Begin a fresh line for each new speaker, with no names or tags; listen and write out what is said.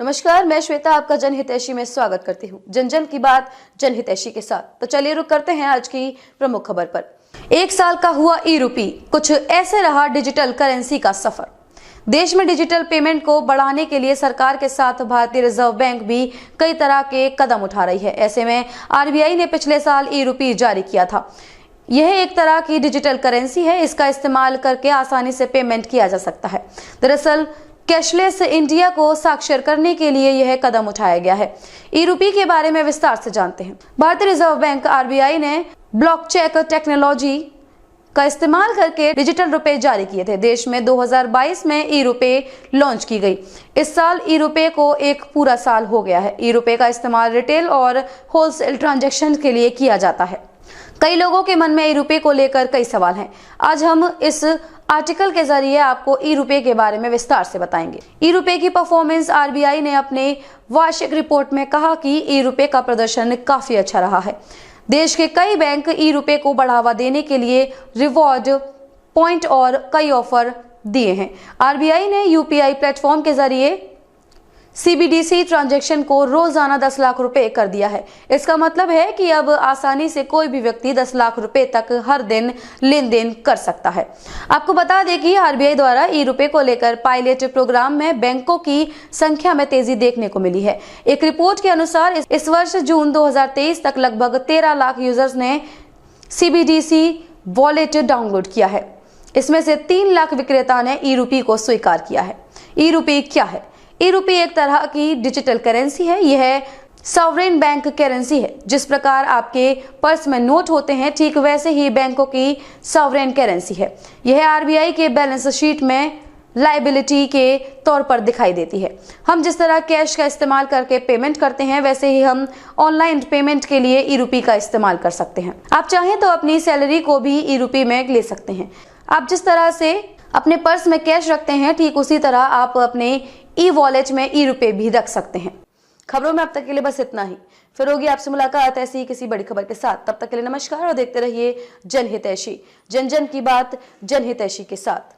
नमस्कार, मैं श्वेता आपका जनहितैषी में स्वागत करती हूँ। जन जन की बात जनहितैषी के साथ। तो चलिए रुक करते हैं आज की प्रमुख खबर पर। 1 साल का हुआ ई-रूपी, कुछ ऐसे रहा डिजिटल करेंसी का सफर। देश में डिजिटल पेमेंट को बढ़ाने के लिए सरकार के साथ भारतीय रिजर्व बैंक भी कई तरह के कदम उठा रही है। ऐसे में आरबीआई ने पिछले साल ई-रूपी जारी किया था। यह एक तरह की डिजिटल करेंसी है। इसका इस्तेमाल करके आसानी से पेमेंट किया जा सकता है। दरअसल कैशलेस इंडिया को साक्षर करने के लिए यह कदम उठाया गया है। ई-रूपी के बारे में विस्तार से जानते हैं। भारतीय रिजर्व बैंक आरबीआई ने ब्लॉकचेन टेक्नोलॉजी का इस्तेमाल करके डिजिटल रुपए जारी किए थे। देश में 2022 में ई-रुपए लॉन्च की गई। इस साल ई-रुपए को एक पूरा साल हो गया है। ई-रुपए का इस्तेमाल रिटेल और होलसेल ट्रांजैक्शन के लिए किया जाता है। कई लोगों के मन में ई-रुपए को लेकर कई सवाल हैं। आज हम इस आर्टिकल के जरिए आपको ई-रुपए के बारे में विस्तार से बताएंगे। ई-रुपए की परफॉर्मेंस। आरबीआई ने अपने वार्षिक रिपोर्ट में कहा कि ई-रुपए का प्रदर्शन काफी अच्छा रहा है। देश के कई बैंक ई-रुपए को बढ़ावा देने के लिए रिवॉर्ड पॉइंट और कई ऑफर दिए हैं। आरबीआई ने यूपीआई प्लेटफॉर्म के जरिए सीबीडीसी ट्रांजैक्शन को रोजाना 10 लाख रुपए कर दिया है। इसका मतलब है कि अब आसानी से कोई भी व्यक्ति 10 लाख रुपए तक हर दिन लेन देन कर सकता है। आपको बता दें कि आरबीआई द्वारा ई-रुपए को लेकर पायलट प्रोग्राम में बैंकों की संख्या में तेजी देखने को मिली है। एक रिपोर्ट के अनुसार इस वर्ष जून 2023 तक लगभग 13 लाख यूजर्स ने सीबीडीसी वॉलेट डाउनलोड किया है। इसमें से 3 लाख विक्रेता ने ई-रुपए को स्वीकार किया है। ई-रुपए क्या है? ई-रुपए एक तरह की डिजिटल करेंसी है। यह सॉवरेन बैंक करेंसी है। जिस प्रकार आपके पर्स में नोट होते हैं, ठीक वैसे ही बैंकों की सॉवरेन करेंसी है। यह आरबीआई के बैलेंस शीट में लायबिलिटी के तौर पर दिखाई देती है। हम जिस तरह कैश का इस्तेमाल करके पेमेंट करते हैं, वैसे ही हम ऑनलाइन पेमेंट के लिए ई-रुपए का इस्तेमाल कर सकते हैं। आप चाहें तो अपनी सैलरी को भी ई-रुपए में ले सकते हैं। आप जिस तरह से अपने पर्स में कैश रखते हैं, ठीक उसी तरह आप अपने ई-वॉलेट में ई-रुपए भी रख सकते हैं। खबरों में अब तक के लिए बस इतना ही। फिर होगी आपसे मुलाकात ऐसी ही किसी बड़ी खबर के साथ। तब तक के लिए नमस्कार और देखते रहिए जनहितैषी। जन जन की बात जनहितैषी के साथ।